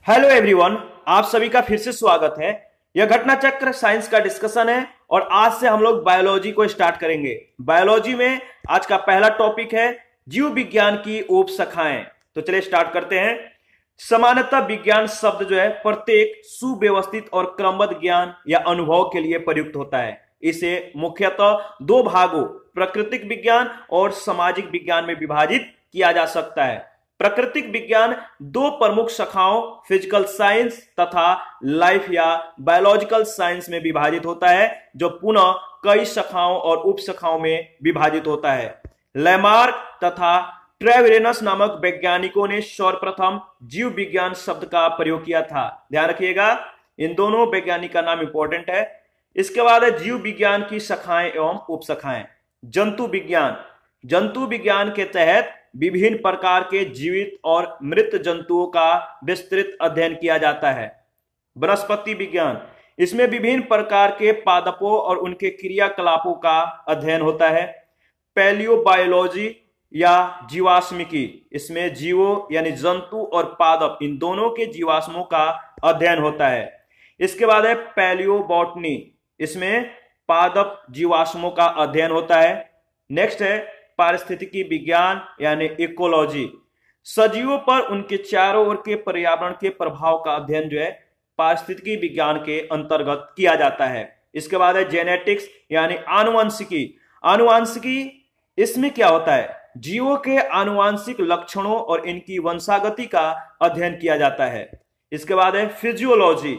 Hello everyone, आप सभी का फिर से स्वागत है। यह घटना चक्र साइंस का डिस्कशन है और आज से हम लोग बायोलॉजी को स्टार्ट करेंगे। बायोलॉजी में आज का पहला टॉपिक है जीव विज्ञान की उप शाखाएं। तो चलिए स्टार्ट करते हैं। सामान्यतः विज्ञान शब्द जो है प्रत्येक सुव्यवस्थित और क्रमबद्ध ज्ञान या अनुभव के लिए प्रयुक्त होता है। इसे मुख्यतः दो भागों प्राकृतिक विज्ञान और सामाजिक विज्ञान में विभाजित किया जा सकता है। प्राकृतिक विज्ञान दो प्रमुख शाखाओं फिजिकल साइंस तथा लाइफ या बायोलॉजिकल साइंस में विभाजित होता है, जो पुनः कई शाखाओं और उप शाखाओं में विभाजित होता है। लैमार्क तथा ट्रेवेरेनस नामक वैज्ञानिकों ने सर्वप्रथम जीव विज्ञान शब्द का प्रयोग किया था। ध्यान रखिएगा, इन दोनों वैज्ञानिक का नाम इंपॉर्टेंट है। इसके बाद है जीव विज्ञान की शाखाएं एवं उप शाखाएं। जंतु विज्ञान। जंतु विज्ञान के तहत विभिन्न प्रकार के जीवित और मृत जंतुओं का विस्तृत अध्ययन किया जाता है। वनस्पति विज्ञान। इसमें विभिन्न प्रकार के पादपों और उनके क्रियाकलापों का अध्ययन होता है। पैलियोबायोलॉजी या जीवाश्मिकी। इसमें जीवों यानी जंतु और पादप इन दोनों के जीवाश्मों का अध्ययन होता है। इसके बाद है पैलियोबॉटनी। इसमें पादप जीवाश्मों का अध्ययन होता है। नेक्स्ट है पारिस्थितिकी विज्ञान यानी इकोलॉजी। सजीवों पर उनके चारों ओर के पर्यावरण के प्रभाव का अध्ययन जो है पारिस्थितिकी विज्ञान के अंतर्गत किया जाता है। इसके बाद है जेनेटिक्स यानी आनुवंशिकी। आनुवंशिकी इसमें क्या होता है, जीवों के आनुवंशिक लक्षणों और इनकी वंशागति का अध्ययन किया जाता है। इसके बाद है फिजियोलॉजी।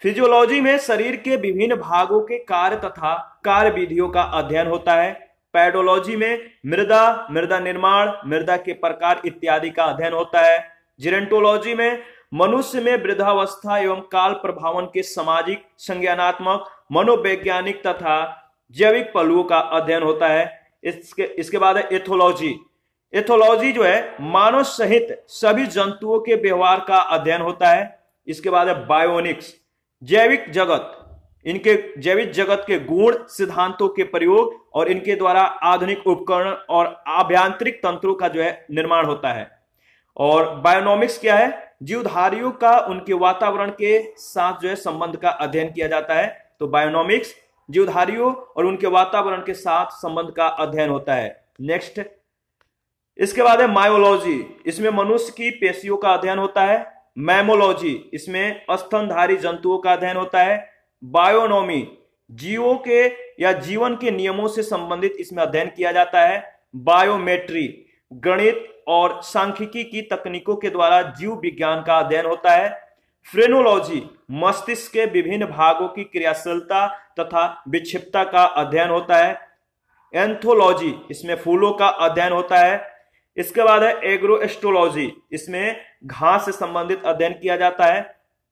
फिजियोलॉजी में शरीर के विभिन्न भागों के कार्य तथा कार्य विधियों का अध्ययन होता है। पैडोलॉजी में मृदा निर्माण, मृदा के प्रकार इत्यादि का अध्ययन होता है। जीरेंटोलॉजी में मनुष्य में वृद्धावस्था एवं काल प्रभावन के सामाजिक, संज्ञानात्मक, मनोवैज्ञानिक तथा जैविक पहलुओं का अध्ययन होता है। इसके बाद है एथोलॉजी। एथोलॉजी जो है मानव सहित सभी जंतुओं के व्यवहार का अध्ययन होता है। इसके बाद है बायोनिक्स। जैविक जगत, इनके जैविक जगत के गुण सिद्धांतों के प्रयोग और इनके द्वारा आधुनिक उपकरण और आभ्यंतरिक तंत्रों का जो है निर्माण होता है। और बायोनॉमिक्स क्या है, जीवधारियों का उनके वातावरण के साथ जो है संबंध का अध्ययन किया जाता है। तो बायोनॉमिक्स जीवधारियों और उनके वातावरण के साथ संबंध का अध्ययन होता है। नेक्स्ट, इसके बाद है मायोलॉजी। इसमें मनुष्य की पेशियों का अध्ययन होता है। मैमोलॉजी, इसमें स्तनधारी जंतुओं का अध्ययन होता है। बायोनॉमी, जीवों के या जीवन के नियमों से संबंधित इसमें अध्ययन किया जाता है। बायोमेट्री, गणित और सांख्यिकी की तकनीकों के द्वारा जीव विज्ञान का अध्ययन होता है। फ्रेनोलॉजी, मस्तिष्क के विभिन्न भागों की क्रियाशीलता तथा विक्षिप्तता का अध्ययन होता है। एंथोलॉजी, इसमें फूलों का अध्ययन होता है। इसके बाद है एग्रोएस्ट्रोलॉजी, इसमें घास से संबंधित अध्ययन किया जाता है।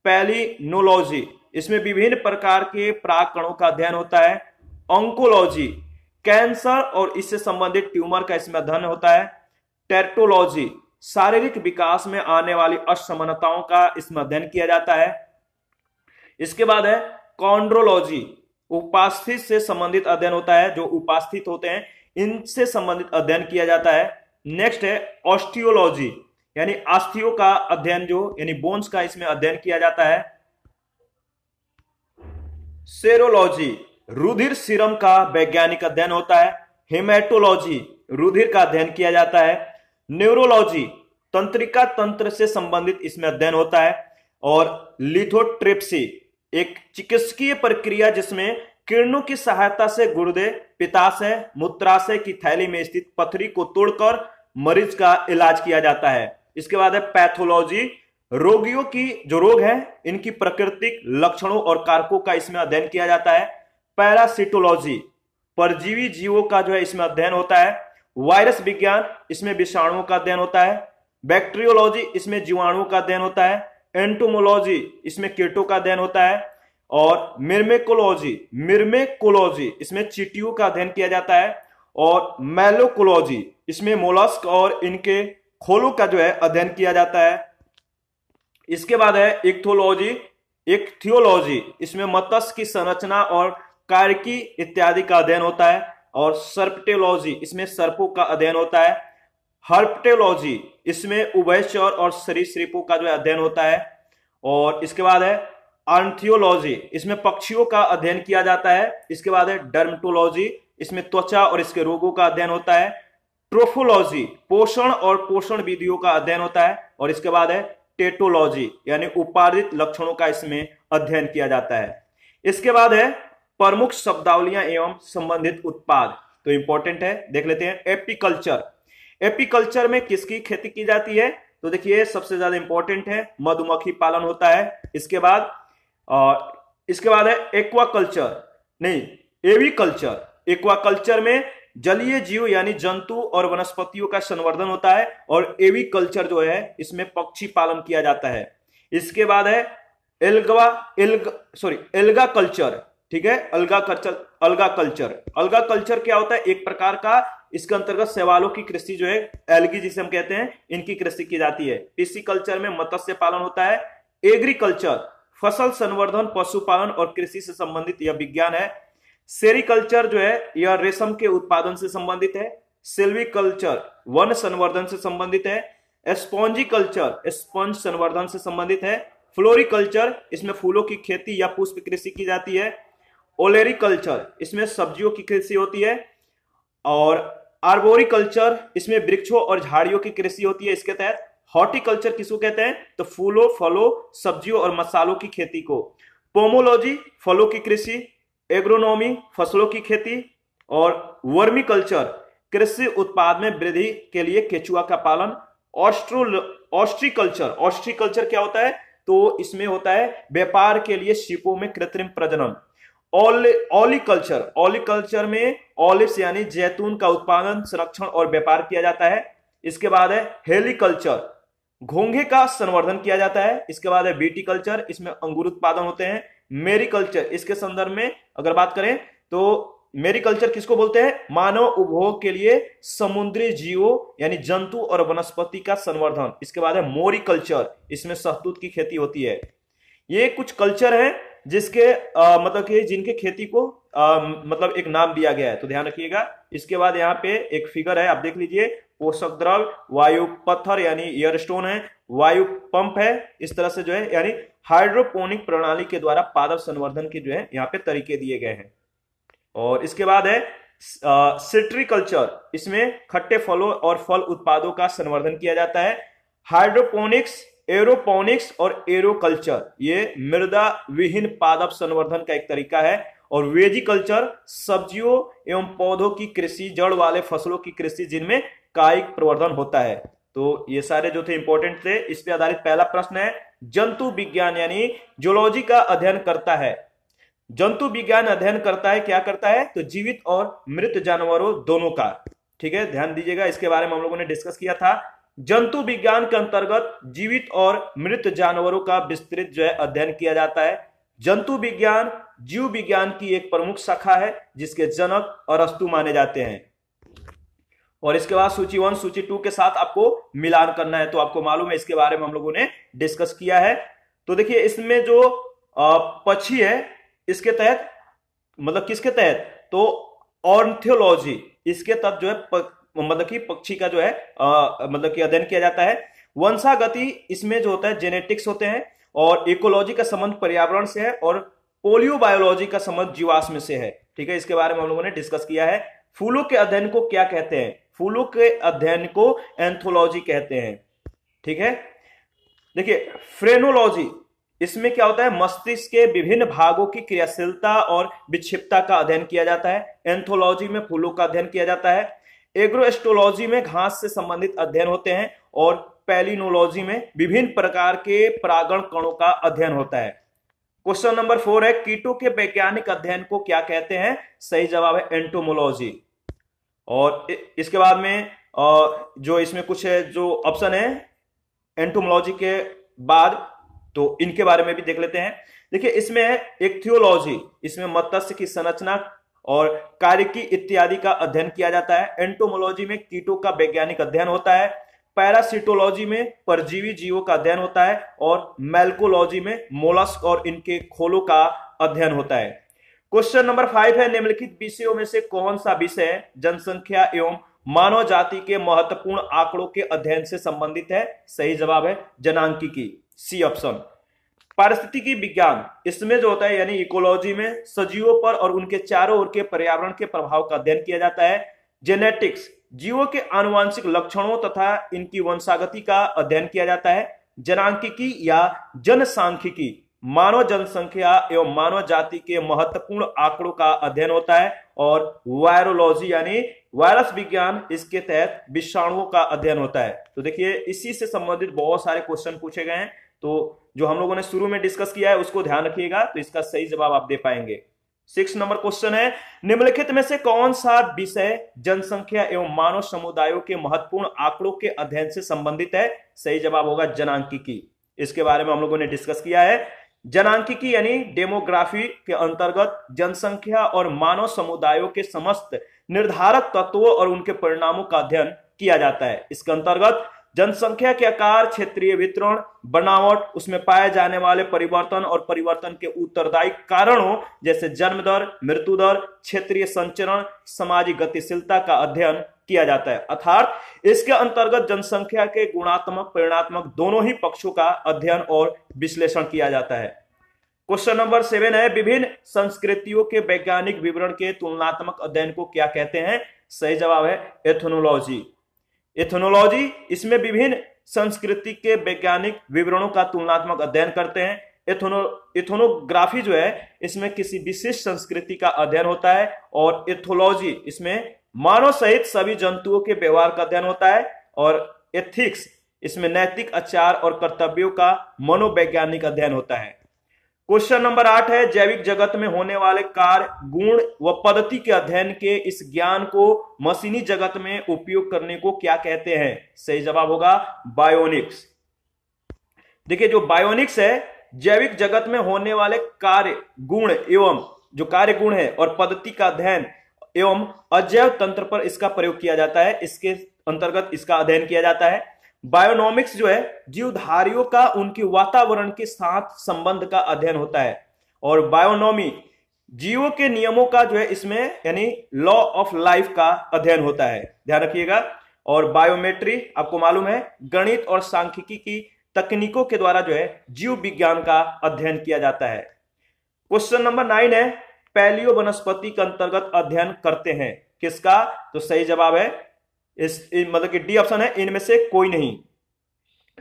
पैलिनोलॉजी, इसमें विभिन्न प्रकार के प्राकणों का अध्ययन होता है। ऑन्कोलॉजी, कैंसर और इससे संबंधित ट्यूमर का इसमें अध्ययन होता है। टेर्टोलॉजी, शारीरिक विकास में आने वाली असमानताओं का इसमें अध्ययन किया जाता है। इसके बाद है कॉन्ड्रोलॉजी, उपास्थित से संबंधित अध्ययन होता है। जो उपास्थित होते हैं इनसे संबंधित अध्ययन किया जाता है। नेक्स्ट है ऑस्टियोलॉजी, यानी अस्थियों का अध्ययन जो यानी बोन्स का इसमें अध्ययन किया जाता है। सेरोलॉजी, रुधिर सीरम का वैज्ञानिक अध्ययन होता है। हेमेटोलॉजी, रुधिर का अध्ययन किया जाता है। न्यूरोलॉजी, तंत्रिका तंत्र से संबंधित इसमें अध्ययन होता है। और लिथोट्रिप्सी, एक चिकित्सकीय प्रक्रिया जिसमें किरणों की सहायता से गुर्दे, पित्ताशय, मूत्राशय की थैली में स्थित पथरी को तोड़कर मरीज का इलाज किया जाता है। इसके बाद है पैथोलॉजी, रोगियों की जो रोग है इनकी प्राकृतिक लक्षणों और कारकों का इसमें अध्ययन किया जाता है। पैरासिटोलॉजी, परजीवी जीवों का जो है इसमें अध्ययन होता है। वायरस विज्ञान, इसमें विषाणुओं का अध्ययन होता है। बैक्टीरियोलॉजी, इसमें जीवाणुओं का अध्ययन होता है। एंटोमोलॉजी, इसमें कीटों का अध्ययन होता है। और मिर्मेकोलॉजी, इसमें चींटियों का अध्ययन किया जाता है। और मैलोकोलॉजी, इसमें मोलस्क और इनके खोलों का जो है अध्ययन किया जाता है। इसके बाद है इक्थियोलॉजी, इसमें मत्स्य की संरचना और कार्की इत्यादि का अध्ययन होता है। और सर्पटेलॉजी, इसमें सर्पों का अध्ययन होता है। हर्पेटोलॉजी, इसमें उभयचर और सरीसृपों का जो है अध्ययन होता है। और इसके बाद है आर्थियोलॉजी, इसमें पक्षियों का अध्ययन किया जाता है। इसके बाद है डर्मेटोलॉजी, इसमें त्वचा और इसके रोगों का अध्ययन होता है। ट्रोफोलॉजी, पोषण और पोषण विधियों का अध्ययन होता है। और इसके बाद है टेटोलॉजी, यानी उपार्जित लक्षणों का इसमें अध्ययन किया जाता है। इसके बाद है प्रमुख शब्दावलियां एवं संबंधित उत्पाद, तो इंपॉर्टेंट है, देख लेते हैं। एपीकल्चर, एपीकल्चर में किसकी खेती की जाती है? तो देखिए सबसे ज्यादा इंपॉर्टेंट है, मधुमक्खी पालन होता है। इसके बाद है एक्वाकल्चर, नहीं एवीकल्चर। एक्वाकल्चर में जलीय जीव यानी जंतु और वनस्पतियों का संवर्धन होता है। और एवीकल्चर जो है इसमें पक्षी पालन किया जाता है। इसके बाद है एल्गा कल्चर, ठीक है, अलगा कल्चर क्या होता है? एक प्रकार का, इसके अंतर्गत शैवालों की कृषि जो है, एल्गी जिसे हम कहते हैं, इनकी कृषि की जाती है। पिस्सीकल्चर में मत्स्य पालन होता है। एग्रीकल्चर, फसल संवर्धन, पशुपालन और कृषि से संबंधित यह विज्ञान है। सेरिकल्चर जो है यह रेशम के उत्पादन से संबंधित है। सिल्वीकल्चर वन संवर्धन से संबंधित है। स्पॉन्जिकल्चर स्पंज संवर्धन से संबंधित है। फ्लोरिकल्चर, इसमें फूलों की खेती या पुष्प कृषि की जाती है। ओलेरिकल्चर, इसमें सब्जियों की कृषि होती है। और आर्बोरिकल्चर, इसमें वृक्षों और झाड़ियों की कृषि होती है। इसके तहत हॉर्टिकल्चर किसको कहते हैं? तो फूलों, फलों, सब्जियों और मसालों की खेती को। पोमोलॉजी, फलों की कृषि। एग्रोनॉमी, फसलों की खेती। और वर्मिकल्चर, कृषि उत्पाद में वृद्धि के लिए केचुआ का पालन। ऑस्ट्रीकल्चर क्या होता है? तो इसमें होता है व्यापार के लिए शिपों में कृत्रिम प्रजनन। ऑलिकल्चर में ऑलिव्स यानी जैतून का उत्पादन, संरक्षण और व्यापार किया जाता है। इसके बाद है हेलिकल्चर, घोंघे का संवर्धन किया जाता है। इसके बाद है विटिकल्चर, इसमें अंगूर उत्पादन होते हैं। मेरिकल्चर, इसके संदर्भ में अगर बात करें तो मेरिकल्चर किसको बोलते हैं? मानव उपभोग के लिए समुद्री जीवों यानी जंतु और वनस्पति का संवर्धन। इसके बाद है मोरिकल्चर, इसमें शहतूत की खेती होती है। ये कुछ कल्चर है जिसके मतलब कि जिनके खेती को मतलब एक नाम दिया गया है, तो ध्यान रखिएगा। इसके बाद यहाँ पे एक फिगर है, आप देख लीजिए। पोषक द्रव्य, वायु पत्थर यानी एयरस्टोन है, वायु पंप है, इस तरह से जो है यानी हाइड्रोपोनिक प्रणाली के द्वारा पादप संवर्धन के जो है यहाँ पे तरीके दिए गए हैं। और इसके बाद है सिट्रीकल्चर, इसमें खट्टे फलों और फल उत्पादों का संवर्धन किया जाता है। हाइड्रोपोनिक्स, एरोपोनिक्स और एरोकल्चर, ये मृदा विहीन पादप संवर्धन का एक तरीका है। और वेजिकल्चर, सब्जियों एवं पौधों की कृषि, जड़ वाले फसलों की कृषि जिनमें कायिक प्रवर्धन होता है। तो ये सारे जो थे इंपॉर्टेंट थे। इस पे आधारित पहला प्रश्न है, जंतु विज्ञान यानी जूलॉजी का अध्ययन करता है। जंतु विज्ञान अध्ययन करता है, क्या करता है? तो जीवित और मृत जानवरों दोनों का, ठीक है, ध्यान दीजिएगा। इसके बारे में हम लोगों ने डिस्कस किया था। जंतु विज्ञान के अंतर्गत जीवित और मृत जानवरों का विस्तृत जो है अध्ययन किया जाता है। जंतु विज्ञान जीव विज्ञान की एक प्रमुख शाखा है जिसके जनक अरस्तु माने जाते हैं। और इसके बाद सूची 1 सूची 2 के साथ आपको मिलान करना है, तो आपको मालूम है इसके बारे में हम लोगों ने डिस्कस किया है। तो देखिए इसमें जो पक्षी है, इसके तहत मतलब किसके तहत? तो ऑर्निथोलॉजी, इसके तहत जो है मतलब कि पक्षी का जो है मतलब कि अध्ययन किया जाता है। वंशागति, इसमें जो होता है जेनेटिक्स होते हैं। और इकोलॉजी का संबंध पर्यावरण से है। और पोलियोबायोलॉजी का संबंध जीवाश्म से है, ठीक है, इसके बारे में हम लोगों ने डिस्कस किया है। फूलों के अध्ययन को क्या कहते हैं? फूलों के अध्ययन को एंथोलॉजी कहते हैं, ठीक है। देखिए फ्रेनोलॉजी, इसमें क्या होता है? मस्तिष्क के विभिन्न भागों की क्रियाशीलता और विक्षिप्तता का अध्ययन किया जाता है। एंथोलॉजी में फूलों का अध्ययन किया जाता है। एग्रोएस्ट्रोलॉजी में घास से संबंधित अध्ययन होते हैं। और पैलिनोलॉजी में विभिन्न प्रकार के परागण कणों का अध्ययन होता है। क्वेश्चन नंबर 4 है, कीटों के वैज्ञानिक अध्ययन को क्या कहते हैं? सही जवाब है एंटोमोलॉजी। और इसके बाद में जो इसमें कुछ है जो ऑप्शन है एंटोमोलॉजी के बाद, तो इनके बारे में भी देख लेते हैं। देखिए इसमें है इक्थियोलॉजी, इसमें मत्स्य की संरचना और कार्यकी इत्यादि का अध्ययन किया जाता है। एंटोमोलॉजी में कीटों का वैज्ञानिक अध्ययन होता है। पैरासिटोलॉजी में परजीवी जीवों का अध्ययन होता है। और मैल्कोलॉजी में मोलस्क और इनके खोलों का अध्ययन होता है। क्वेश्चन नंबर 5 है, निम्नलिखित विषयों में से कौन सा विषय जनसंख्या एवं मानव जाति के महत्वपूर्ण आंकड़ों के अध्ययन से संबंधित है? सही जवाब है जनांकिकी, सी ऑप्शन। पारिस्थितिकी विज्ञान, इसमें जो होता है यानी इकोलॉजी में सजीवों पर और उनके चारों ओर के पर्यावरण के प्रभाव का अध्ययन किया जाता है। जेनेटिक्स, जीवों के आनुवांशिक लक्षणों तथा इनकी वंशागति का अध्ययन किया जाता है। जनांकिकी या जनसांख्यिकी, मानव जनसंख्या एवं मानव जाति के महत्वपूर्ण आंकड़ों का अध्ययन होता है। और वायरोलॉजी यानी वायरस विज्ञान, इसके तहत विषाणुओं का अध्ययन होता है। तो देखिए इसी से संबंधित बहुत सारे क्वेश्चन पूछे गए हैं, तो जो हम लोगों ने शुरू में डिस्कस किया है उसको ध्यान रखिएगा, तो इसका सही जवाब आप दे पाएंगे। 6 नंबर क्वेश्चन है, निम्नलिखित में से कौन सा विषय जनसंख्या एवं मानव समुदायों के महत्वपूर्ण आंकड़ों के अध्ययन से संबंधित है? सही जवाब होगा जनांकिकी। इसके बारे में हम लोगों ने डिस्कस किया है। जनांकिकी यानी डेमोग्राफी के अंतर्गत जनसंख्या और मानव समुदायों के समस्त निर्धारक तत्वों और उनके परिणामों का अध्ययन किया जाता है। इसके अंतर्गत जनसंख्या के आकार, क्षेत्रीय वितरण, बनावट, उसमें पाए जाने वाले परिवर्तन और परिवर्तन के उत्तरदायी कारणों जैसे जन्म दर, मृत्यु दर, क्षेत्रीय संचरण, सामाजिक गतिशीलता का अध्ययन किया जाता है। अर्थात इसके अंतर्गत जनसंख्या के गुणात्मक परिणात्मक दोनों ही पक्षों का अध्ययन और विश्लेषण किया जाता है। क्वेश्चन नंबर 7 है, विभिन्न संस्कृतियों के वैज्ञानिक विवरण के तुलनात्मक अध्ययन को क्या कहते हैं? सही जवाब है एथनोलॉजी। एथनोलॉजी, इसमें विभिन्न संस्कृति के वैज्ञानिक विवरणों का तुलनात्मक अध्ययन करते हैं। एथनोग्राफी जो है इसमें किसी विशिष्ट संस्कृति का अध्ययन होता है। और एथोलॉजी, इसमें मानव सहित सभी जंतुओं के व्यवहार का अध्ययन होता है। और एथिक्स, इसमें नैतिक आचार और कर्तव्यों का मनोवैज्ञानिक अध्ययन होता है। क्वेश्चन नंबर 8 है, जैविक जगत में होने वाले कार्य, गुण व पद्धति के अध्ययन के इस ज्ञान को मशीनी जगत में उपयोग करने को क्या कहते हैं? सही जवाब होगा बायोनिक्स। देखिए जो बायोनिक्स है, जैविक जगत में होने वाले कार्य, गुण एवं जो कार्य गुण है और पद्धति का अध्ययन एवं अजैव तंत्र पर इसका प्रयोग किया जाता है। इसके अंतर्गत इसका अध्ययन किया जाता है। बायोनॉमिक्स जो है जीवधारियों का उनके वातावरण के साथ संबंध का अध्ययन होता है। और बायोनॉमी, जीवों के नियमों का जो है इसमें यानी लॉ ऑफ लाइफ का अध्ययन होता है, ध्यान रखिएगा। और बायोमेट्री, आपको मालूम है गणित और सांख्यिकी की तकनीकों के द्वारा जो है जीव विज्ञान का अध्ययन किया जाता है। क्वेश्चन नंबर 9 है, पैलियो वनस्पति के अंतर्गत अध्ययन करते हैं किसका? तो सही जवाब है मतलब कि डी ऑप्शन है, इनमें से कोई नहीं।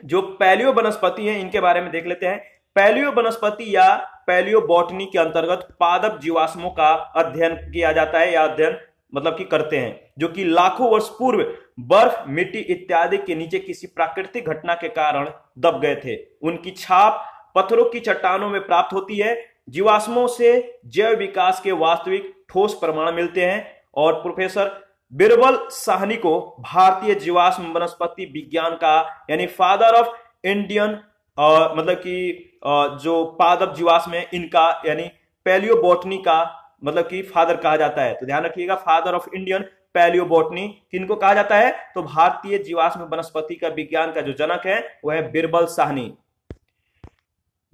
जो पैलियो वनस्पति है इनके बारे में देख लेते हैं। पैलियो वनस्पति या पैलियो बॉटनी के अंतर्गत पादप जीवाश्मों का अध्ययन किया जाता है या अध्ययन मतलब कि करते हैं, जो कि लाखों वर्ष पूर्व बर्फ, मिट्टी इत्यादि के नीचे किसी प्राकृतिक घटना के कारण दब गए थे। उनकी छाप पत्थरों की चट्टानों में प्राप्त होती है। जीवाश्मों से जैव विकास के वास्तविक ठोस प्रमाण मिलते हैं। और प्रोफेसर बिरबल साहनी को भारतीय जीवाश्म वनस्पति विज्ञान का यानी फादर ऑफ इंडियन मतलब कि जो पादप जीवाश्म है इनका यानी पैलियोबॉटनी का मतलब कि फादर कहा जाता है। तो ध्यान रखिएगा, फादर ऑफ इंडियन पैलियोबॉटनी किनको कहा जाता है? तो भारतीय जीवाश्म वनस्पति का विज्ञान का जो जनक है वह है बिरबल साहनी।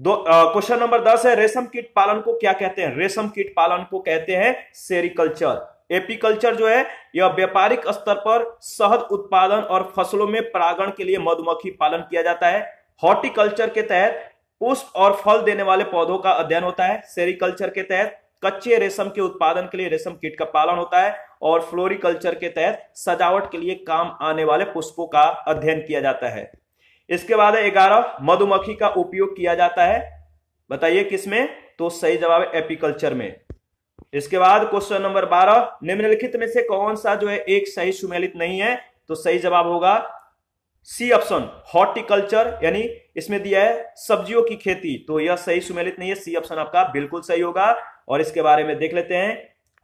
क्वेश्चन नंबर 10 है, रेशम कीट पालन को क्या कहते हैं? रेशम कीट पालन को कहते हैं सेरिकल्चर। एपीकल्चर जो है यह व्यापारिक स्तर पर शहद उत्पादन और फसलों में परागण के लिए मधुमक्खी पालन किया जाता है। हॉर्टिकल्चर के तहत पुष्प और फल देने वाले पौधों का अध्ययन होता है। सेरिकल्चर के तहत कच्चे रेशम के उत्पादन के लिए रेशम कीट का पालन होता है। और फ्लोरिकल्चर के तहत सजावट के लिए काम आने वाले पुष्पों का अध्ययन किया जाता है। इसके बाद 11 मधुमक्खी का उपयोग किया जाता है, बताइए किसमें? तो सही जवाब है एपीकल्चर में। इसके बाद क्वेश्चन नंबर 12, निम्नलिखित में से कौन सा जो है एक सही सुमेलित नहीं है? तो सही जवाब होगा सी ऑप्शन हॉर्टिकल्चर, यानी इसमें दिया है सब्जियों की खेती, तो यह सही सुमेलित नहीं है। सी ऑप्शन आपका बिल्कुल सही होगा। और इसके बारे में देख लेते हैं।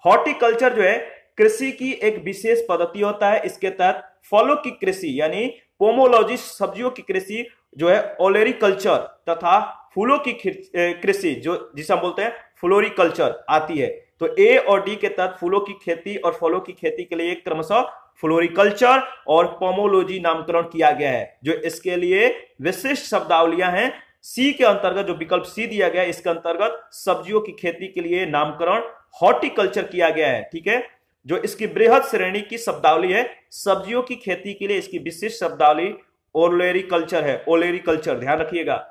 हॉर्टिकल्चर जो है कृषि की एक विशेष पद्धति होता है। इसके तहत फलों की कृषि यानी पोमोलॉजी, सब्जियों की कृषि जो है ओलेरिकल्चर तथा फूलों की कृषि जो जिसे हम बोलते हैं फ्लोरिकल्चर आती है। तो ए और डी के तहत फूलों की खेती और फलों की खेती के लिए क्रमशः फ्लोरिकल्चर और पोमोलॉजी नामकरण किया गया है, जो इसके लिए विशिष्ट शब्दावलियां हैं। सी के अंतर्गत जो विकल्प सी दिया गया है इसके अंतर्गत सब्जियों की खेती के लिए नामकरण हॉर्टिकल्चर किया गया है। ठीक है, जो इसकी बृहद श्रेणी की शब्दावली है। सब्जियों की खेती के लिए इसकी विशिष्ट शब्दावली ओलेरीकल्चर है, ओलेरीकल्चर, ध्यान रखिएगा।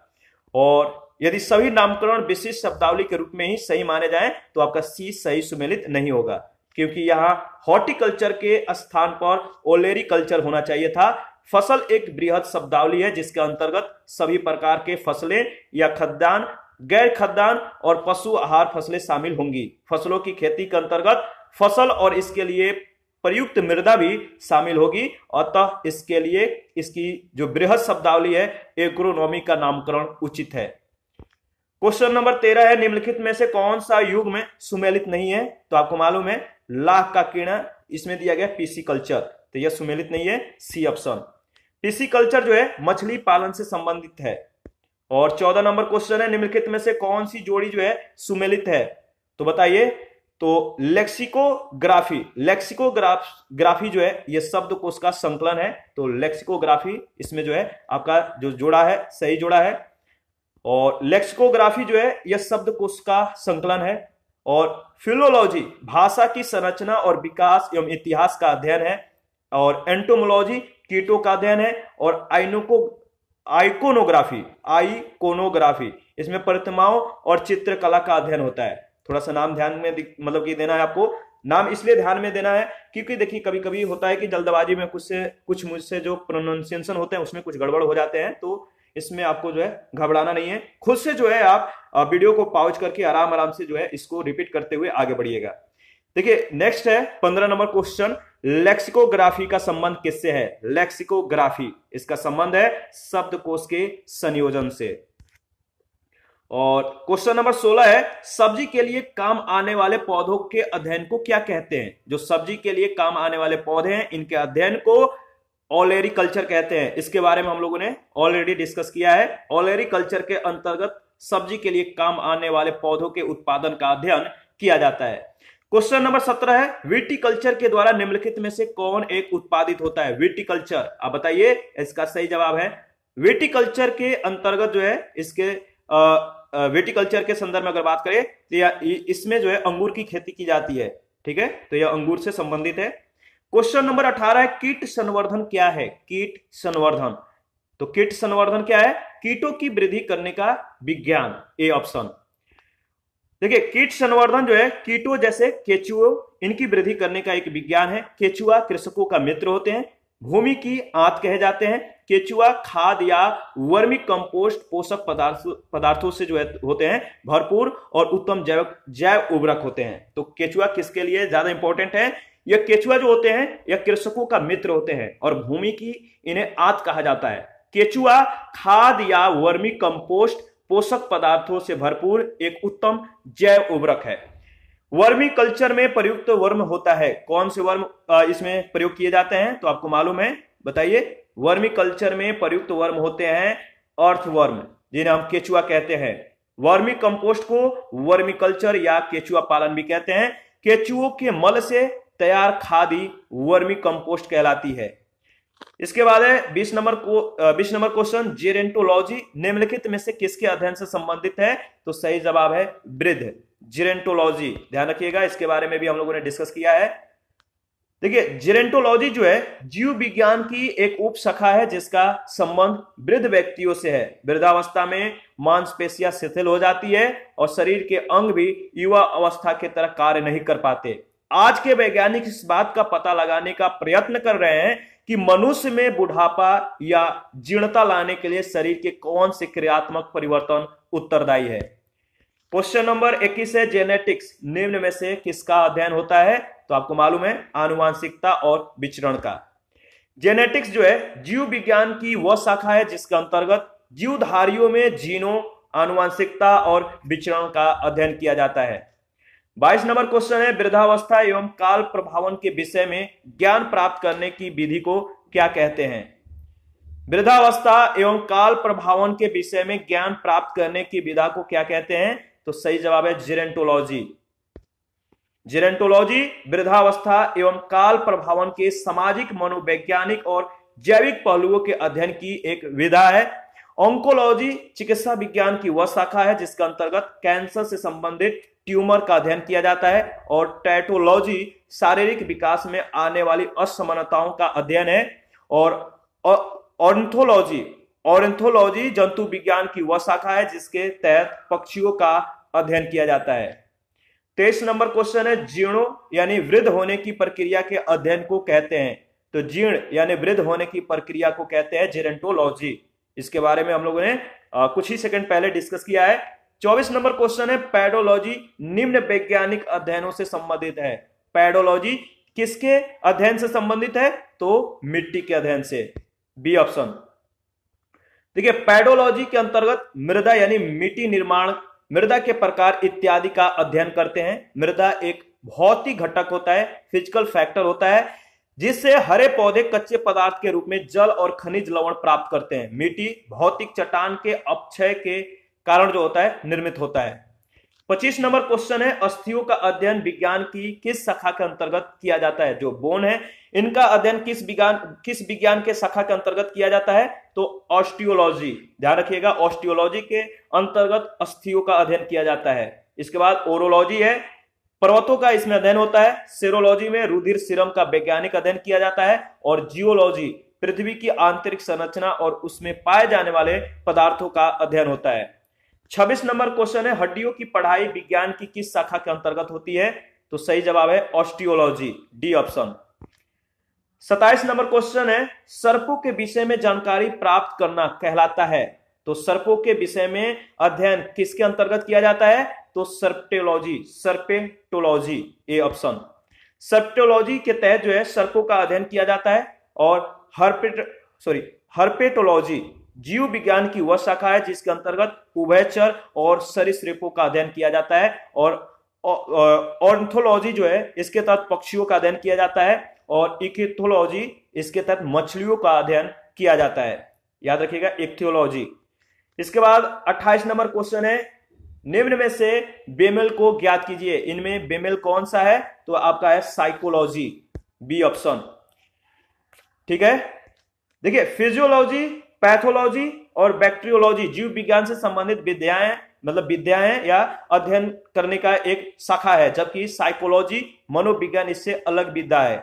और यदि सभी नामकरण विशिष्ट शब्दावली के रूप में ही सही माने जाएं तो आपका सी सही सुमेलित नहीं होगा, क्योंकि यहां हॉर्टिकल्चर के स्थान पर ओलेरीकल्चर होना चाहिए था। फसल एक बृहद शब्दावली है जिसके अंतर्गत सभी प्रकार के फसलें या खाद्यान्न, गैर खाद्यान्न और पशु आहार फसलें शामिल होंगी। फसलों की खेती के अंतर्गत फसल और इसके लिए प्रयुक्त मृदा भी शामिल होगी, अतः इसके लिए इसकी जो बृहद शब्दावली है एग्रोनॉमी का नामकरण उचित है। क्वेश्चन नंबर 13 है, निम्नलिखित में से कौन सा युग में सुमेलित नहीं है? तो आपको मालूम है लाख का कीड़ा, इसमें दिया गया पिसिकल्चर, तो यह सुमेलित नहीं है, सी ऑप्शन। पिसिकल्चर जो है मछली पालन से संबंधित है। और 14 नंबर क्वेश्चन है, निम्नलिखित में से कौन सी जोड़ी जो है सुमेलित है? तो बताइए। तो लेक्सिकोग्राफी, लेक्सिकोग्राफी जो है यह शब्दकोश का संकलन है, तो लेक्सिकोग्राफी इसमें जो है आपका जो जोड़ा है सही जोड़ा है। और लेक्सिकोग्राफी जो है यह शब्दकोश का संकलन है। और फिलोलॉजी भाषा की संरचना और विकास एवं इतिहास का अध्ययन है। और एंटोमोलॉजी कीटों का अध्ययन है। और आइकोनोग्राफी इसमें प्रतिमाओं और चित्रकला का अध्ययन होता है। थोड़ा सा नाम ध्यान में मतलब कि देना है आपको, नाम इसलिए ध्यान में देना है क्योंकि देखिए कभी कभी होता है कि जल्दबाजी में कुछ मुझसे जो प्रोनाउंसिएशन होते हैं उसमें कुछ गड़बड़ हो जाते हैं, तो इसमें आपको जो है घबराना नहीं है। खुद से जो है आप वीडियो को पॉज करके आराम आराम से जो है इसको रिपीट करते हुए आगे बढ़िएगा। देखिए नेक्स्ट है 15 नंबर क्वेश्चन, लेक्सिकोग्राफी का संबंध किससे है? लेक्सिकोग्राफी इसका संबंध है शब्दकोश के संयोजन से। और क्वेश्चन नंबर 16 है, सब्जी के लिए काम आने वाले पौधों के अध्ययन को क्या कहते हैं? जो सब्जी के लिए काम आने वाले पौधे हैं इनके अध्ययन को ओलेरीकल्चर कहते हैं। इसके बारे में हम लोगों ने ऑलरेडी डिस्कस किया है। ओलेरीकल्चर के अंतर्गत सब्जी के लिए काम आने वाले पौधों के उत्पादन का अध्ययन किया जाता है। क्वेश्चन नंबर 17 है, विटीकल्चर के द्वारा निम्नलिखित में से कौन एक उत्पादित होता है? विटीकल्चर, आप बताइए। इसका सही जवाब है विटीकल्चर के अंतर्गत जो है इसके विटीकल्चर के संदर्भ में अगर बात करें तो इसमें जो है अंगूर की खेती की जाती है। ठीक है, तो यह अंगूर से संबंधित है। क्वेश्चन नंबर 18 है, कीट संवर्धन क्या है? कीट संवर्धन, तो कीट संवर्धन क्या है? कीटों की वृद्धि करने का विज्ञान, ए ऑप्शन। देखिए कीट संवर्धन जो है कीटों जैसे केचुओं इनकी वृद्धि करने का एक विज्ञान है। केचुआ कृषकों का मित्र होते हैं, भूमि की आंत कहे जाते हैं। केचुआ खाद या वर्मी कंपोस्ट पोषक पदार्थों से जो है होते हैं भरपूर और उत्तम जैव उर्वरक होते हैं। तो केचुआ किसके लिए ज्यादा इंपॉर्टेंट है? यह केचुआ जो होते हैं यह कृषकों का मित्र होते हैं और भूमि की इन्हें आंत कहा जाता है। केचुआ खाद या वर्मी कंपोस्ट पोषक पदार्थों से भरपूर एक उत्तम जैव उर्वरक है। वर्मी कल्चर में प्रयुक्त वर्म होता है। कौन से वर्म इसमें प्रयोग किए जाते हैं? तो आपको मालूम है, बताइए। वर्मी कल्चर में प्रयुक्त वर्म होते हैं अर्थवर्म, जिन्हें हम केचुआ कहते हैं। वर्मी कंपोस्ट को वर्मी कल्चर या केचुआ पालन भी कहते हैं। केचुओं के मल से तैयार खादी वर्मी कंपोस्ट कहलाती है। इसके बाद है 20 नंबर क्वेश्चन, जेरेंटोलॉजी निम्नलिखित में से किसके अध्ययन से संबंधित है? तो सही जवाब है वृद्ध, जेरेंटोलॉजी। ध्यान रखिएगा, इसके बारे में भी हम लोगों ने डिस्कस किया है। देखिए जेरेंटोलॉजी जो है जीव विज्ञान की एक उप शाखा है जिसका संबंध वृद्ध व्यक्तियों से है। वृद्धावस्था में मांसपेशियां शिथिल हो जाती है और शरीर के अंग भी युवा अवस्था के तरह कार्य नहीं कर पाते। आज के वैज्ञानिक इस बात का पता लगाने का प्रयत्न कर रहे हैं कि मनुष्य में बुढ़ापा या जीर्णता लाने के लिए शरीर के कौन से क्रियात्मक परिवर्तन उत्तरदायी है। क्वेश्चन नंबर 21 है, जेनेटिक्स निम्न में से किसका अध्ययन होता है? तो आपको मालूम है आनुवांशिकता और विचरण का। जेनेटिक्स जो है जीव विज्ञान की वह शाखा है जिसके अंतर्गत जीवधारियों में जीनों, आनुवांशिकता और विचरण का अध्ययन किया जाता है। 22 नंबर क्वेश्चन है, वृद्धावस्था एवं काल प्रभावन के विषय में ज्ञान प्राप्त करने की विधि को क्या कहते हैं? वृद्धावस्था एवं काल प्रभावन के विषय में ज्ञान प्राप्त करने की विधा को क्या कहते हैं? तो सही जवाब है जेरेंटोलॉजी। जेरेंटोलॉजी वृद्धावस्था एवं काल प्रभावन के सामाजिक, मनोवैज्ञानिक और जैविक पहलुओं के अध्ययन की एक विधा है। ऑन्कोलॉजी चिकित्सा विज्ञान की वह शाखा है जिसके अंतर्गत कैंसर से संबंधित ट्यूमर का अध्ययन किया जाता है, और टैटोलॉजी शारीरिक विकास में आने वाली असमानताओं का अध्ययन है, और ऑर्निथोलॉजी जंतु विज्ञान की वह शाखा है जिसके तहत पक्षियों का अध्ययन किया जाता है। 23 नंबर क्वेश्चन है, जीर्णों यानी वृद्ध होने की प्रक्रिया के अध्ययन को कहते हैं। तो जीर्ण यानी वृद्ध होने की प्रक्रिया को कहते हैं जेरेंटोलॉजी। इसके बारे में हम लोगों ने कुछ ही सेकंड पहले डिस्कस किया है। 24 नंबर क्वेश्चन है, पैडोलॉजी निम्न वैज्ञानिक अध्ययनों से संबंधित है। पैडोलॉजी किसके अध्ययन से संबंधित है? तो मिट्टी के अध्ययन से, बी ऑप्शन। देखिए, पैडोलॉजी के अंतर्गत मृदा यानी मिट्टी निर्माण, मृदा के प्रकार इत्यादि का अध्ययन करते हैं। मृदा एक भौतिक घटक होता है, फिजिकल फैक्टर होता है, जिससे हरे पौधे कच्चे पदार्थ के रूप में जल और खनिज लवण प्राप्त करते हैं। मिट्टी भौतिक चट्टान के अपक्षय के कारण जो होता है निर्मित होता है। 25 नंबर क्वेश्चन है, अस्थियों का अध्ययन विज्ञान की किस शाखा के अंतर्गत किया जाता है? जो बोन है, इनका अध्ययन किस विज्ञान के शाखा के अंतर्गत किया जाता है? तो ऑस्टियोलॉजी। ध्यान रखिएगा, ऑस्टियोलॉजी के अंतर्गत अस्थियों का अध्ययन किया जाता है। इसके बाद ओरोलॉजी है, पर्वतों का इसमें अध्ययन होता है। सेरोलॉजी में रुधिर सीरम का वैज्ञानिक अध्ययन किया जाता है, और जियोलॉजी पृथ्वी की आंतरिक संरचना और उसमें पाए जाने वाले पदार्थों का अध्ययन होता है। 26 नंबर क्वेश्चन है, हड्डियों की पढ़ाई विज्ञान की किस शाखा के अंतर्गत होती है? तो सही जवाब है osteology, D option. 27 number question है, सर्पों के विषय में जानकारी प्राप्त करना कहलाता है। तो सर्पों के विषय में अध्ययन किसके अंतर्गत किया जाता है? तो सर्पेटोलॉजी, ए ऑप्शन। सर्पेटोलॉजी के तहत जो है सर्पों का अध्ययन किया जाता है, और हर्पेटोलॉजी जीव विज्ञान की वह शाखा है जिसके अंतर्गत उभयचर और सरीसृपों का अध्ययन किया जाता है, और ऑर्निथोलॉजी जो है इसके तहत पक्षियों का अध्ययन किया जाता है, और इक्थियोलॉजी इसके तहत मछलियों का अध्ययन किया जाता है। याद रखिएगा, इक्थियोलॉजी। इसके बाद 28 नंबर क्वेश्चन है, निम्न में से बेमेल को ज्ञात कीजिए। इनमें बेमेल कौन सा है? तो आपका है साइकोलॉजी, बी ऑप्शन। ठीक है, देखिए, फिजियोलॉजी, पैथोलॉजी और बैक्टीरियोलॉजी जीव विज्ञान से संबंधित विद्याएं या अध्ययन करने का एक शाखा है, जबकि साइकोलॉजी मनोविज्ञान इससे अलग विद्या है।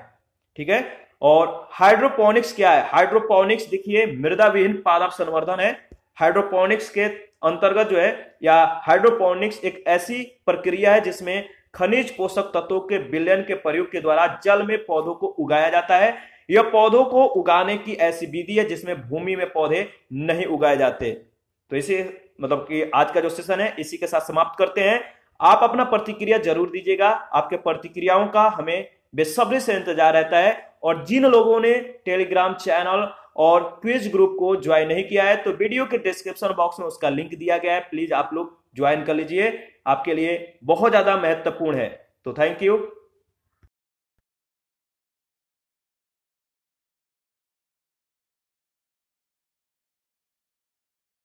ठीक है, और हाइड्रोपोनिक्स क्या है? हाइड्रोपोनिक्स देखिए, मृदा विहीन पादप संवर्धन है। हाइड्रोपोनिक्स के अंतर्गत जो है, या हाइड्रोपोनिक्स एक ऐसी प्रक्रिया है जिसमें खनिज पोषक तत्वों के विलयन के प्रयोग के द्वारा जल में पौधों को उगाया जाता है। यह पौधों को उगाने की ऐसी विधि है जिसमें भूमि में पौधे नहीं उगाए जाते। तो इसे मतलब कि आज का जो सेशन है इसी के साथ समाप्त करते हैं। आप अपना प्रतिक्रिया जरूर दीजिएगा, आपके प्रतिक्रियाओं का हमें बेसब्री से इंतजार रहता है। और जिन लोगों ने टेलीग्राम चैनल और क्विज ग्रुप को ज्वाइन नहीं किया है, तो वीडियो के डिस्क्रिप्शन बॉक्स में उसका लिंक दिया गया है, प्लीज आप लोग ज्वाइन कर लीजिए, आपके लिए बहुत ज्यादा महत्वपूर्ण है। तो थैंक यू।